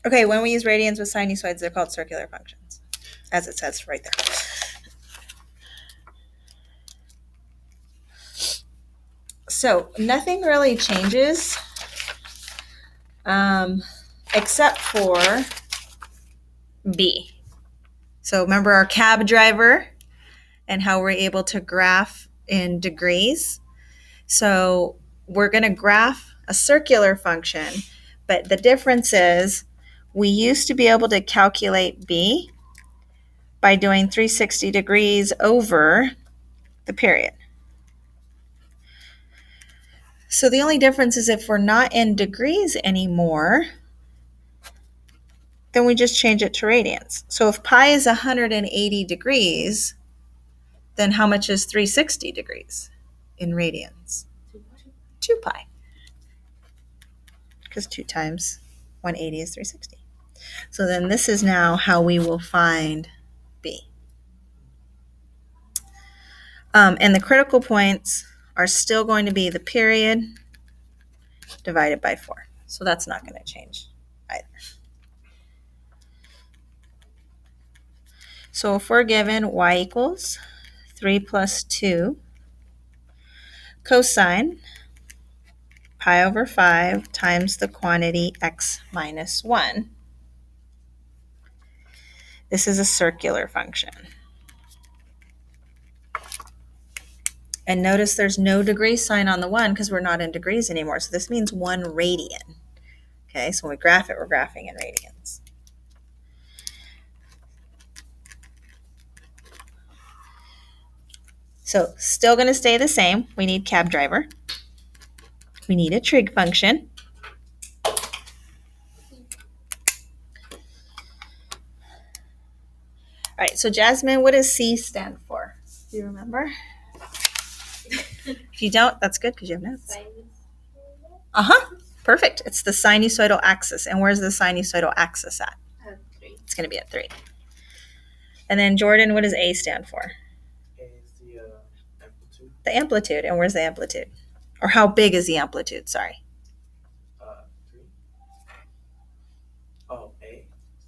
Okay, when we use radians with sinusoids, they're called circular functions, as it says right there. So nothing really changes except for B. So remember our cab driver and how we're able to graph in degrees. So we're going to graph a circular function, but the difference is we used to be able to calculate B by doing 360 degrees over the period. So the only difference is if we're not in degrees anymore, then we just change it to radians. So if pi is 180 degrees, then how much is 360 degrees in radians? 2 pi. Because 2 times 180 is 360. So then this is now how we will find B. And the critical points are still going to be the period divided by 4. So that's not going to change either. So if we're given y equals 3 plus 2 cosine pi over 5 times the quantity x minus 1, this is a circular function. And notice there's no degree sign on the 1 because we're not in degrees anymore. So this means 1 radian. Okay, so when we graph it, we're graphing in radians. So still going to stay the same. We need cab driver. We need a trig function. All right, so Jasmine, what does C stand for? Do you remember? If you don't, that's good because you have notes. Perfect. It's the sinusoidal axis. And where's the sinusoidal axis at? 3. It's going to be at 3. And then Jordan, what does A stand for? A is the amplitude. The amplitude. And where's the amplitude? Or how big is the amplitude? Sorry. 3. Oh, A,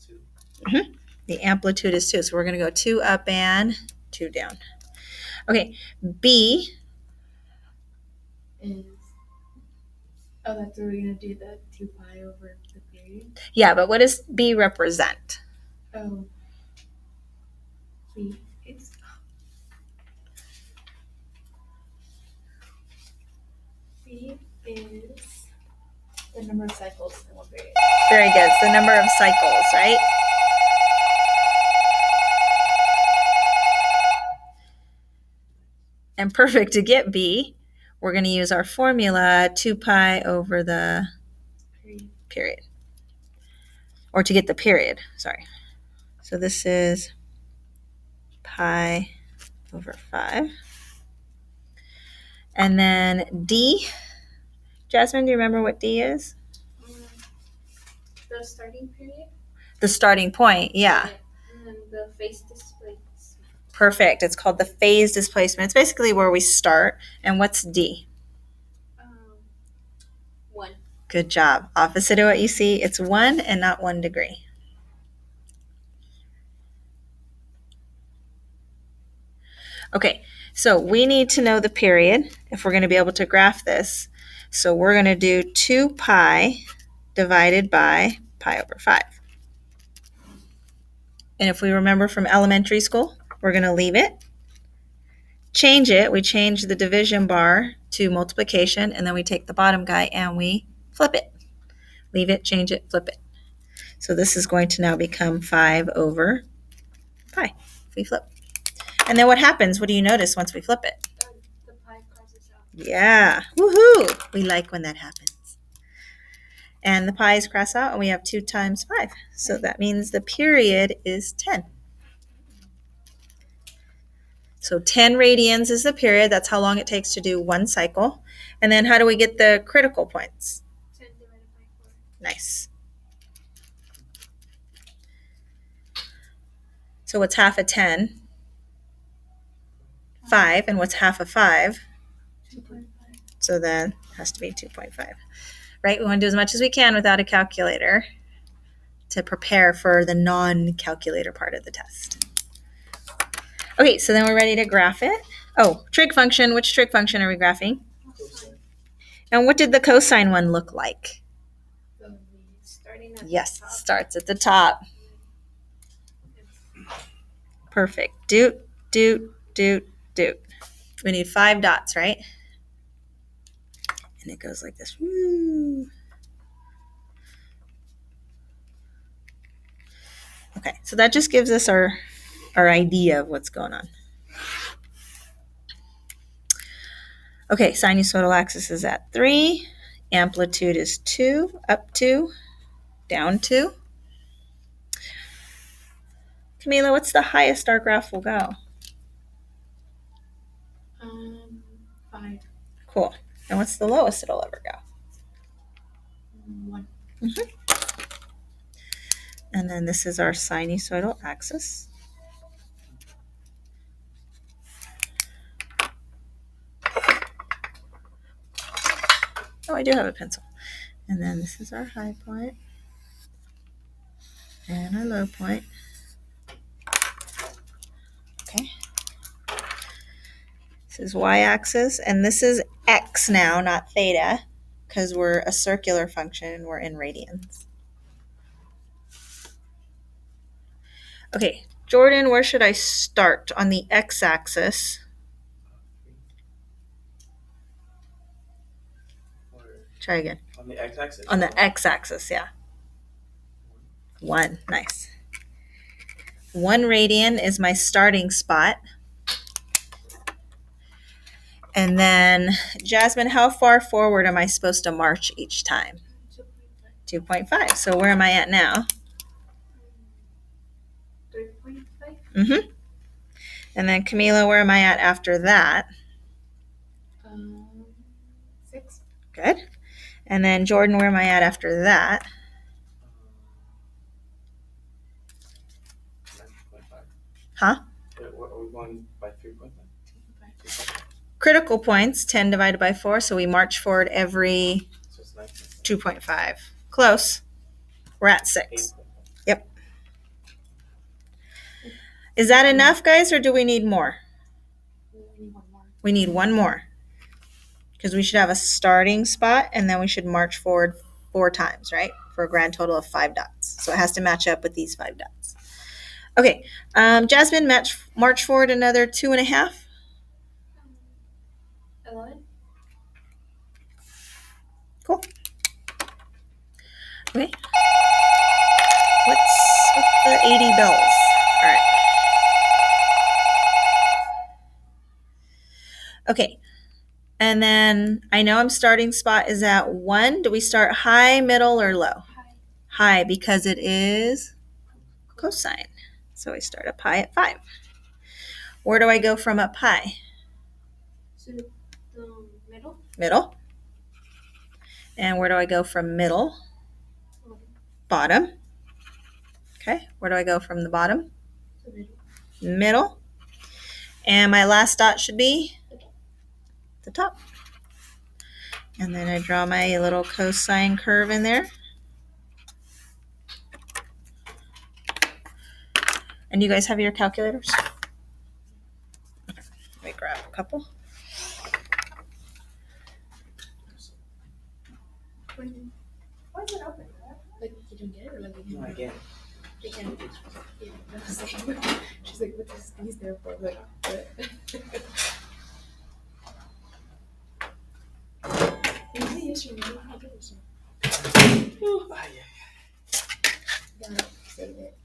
2. Mm-hmm. The amplitude is 2. So we're going to go 2 up and 2 down. Okay. B is, that's where we're going to do the 2 pi over the period. Yeah, but what does B represent? Oh, B is the number of cycles in one period. Very good. It's the number of cycles, right? And perfect, to get B, we're going to use our formula 2 pi over the period. Or to get the period, sorry. So this is pi over 5. And then D. Jasmine, do you remember what D is? The starting period? The starting point, yeah. And then the phase displacement. Perfect. It's called the phase displacement. It's basically where we start. And what's D? 1. Good job. Opposite of what you see, it's 1 and not 1 degree. Okay, so we need to know the period if we're going to be able to graph this. So we're going to do 2 pi divided by pi over 5. And if we remember from elementary school, we're going to leave it, change it. We change the division bar to multiplication, and then we take the bottom guy and we flip it. Leave it, change it, flip it. So this is going to now become 5 over pi if we flip. And then what happens? What do you notice once we flip it? The pi crosses out. Yeah. Woohoo! We like when that happens. And the pi's cross out, and we have 2 times 5. So that means the period is 10. So 10 radians is the period. That's how long it takes to do 1 cycle. And then how do we get the critical points? 10 divided by 4. Nice. So what's half of 10? 5. And what's half of 5? 2.5. So then it has to be 2.5. Right? We want to do as much as we can without a calculator. to prepare for the non-calculator part of the test. Okay, so then we're ready to graph it. Oh, trig function. Which trig function are we graphing? Cosine. And what did the cosine one look like? So starting at Yes, the top. starts at the top. Perfect. Doot, doot, doot, doot. We need 5 dots, right? And it goes like this. Woo. Okay, so that just gives us our idea of what's going on. Okay, sinusoidal axis is at 3. Amplitude is 2, up 2, down 2. Camila, what's the highest our graph will go? 5. Cool. And what's the lowest it'll ever go? 1. And then this is our sinusoidal axis. Oh, I do have a pencil. And then this is our high point and our low point. Okay. This is y-axis, and this is x now, not theta, because we're a circular function and we're in radians. Okay, Jordan, where should I start on the x-axis? Or Try again. on the x-axis. On the x-axis, yeah. 1, nice. 1 radian is my starting spot. And then, Jasmine, how far forward am I supposed to march each time? 2.5. So where am I at now? 3.5. And then, Camila, where am I at after that? 6. Good. And then, Jordan, where am I at after that? 9.5. Huh? Are we going by 3.5? Critical points, 10 divided by 4, so we march forward every So it's 9.5. 2.5. Close. We're at 6. 8.5. Yep. Is that enough, guys, or do we need more? We need 1 more. We need 1 more. Because we should have a starting spot, and then we should march forward 4 times, right? For a grand total of 5 dots. So it has to match up with these 5 dots. Okay, Jasmine, march forward another 2.5. 11. Cool. Okay. What's with the 80 bells? All right. Okay. And then I know I'm starting spot is at 1. Do we start high, middle, or low? High. High, because it is cosine. So I start up high at 5. Where do I go from up high? So the middle. Middle. And where do I go from middle? Bottom. Okay. Where do I go from the bottom? The middle. Middle. And my last dot should be the top. And then I draw my little cosine curve in there. And you guys have your calculators? Okay. Let me grab a couple. Why is it open? Like you didn't get it, or like you No, didn't again. They can. Yeah, that's the same. She's like, what is these there for? Like, what? Usually, yes, you know how to do this. Gotta save it.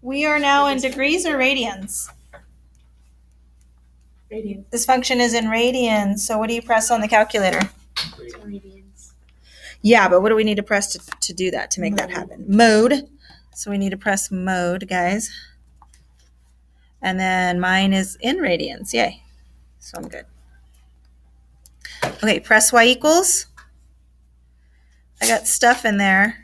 We are now in degrees or radians? Radians. This function is in radians. So what do you press on the calculator? Radians. Yeah, but what do we need to press to do that, to make that happen? Mode. So we need to press mode, guys. And then mine is in radians. Yay. So I'm good. Okay, press y equals. I got stuff in there.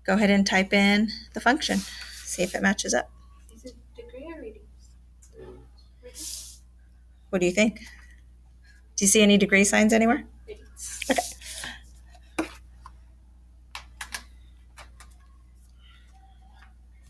Go ahead and type in the function. See if it matches up. Is it degree or radians? Radians. What do you think? Do you see any degree signs anywhere? Radians. Okay.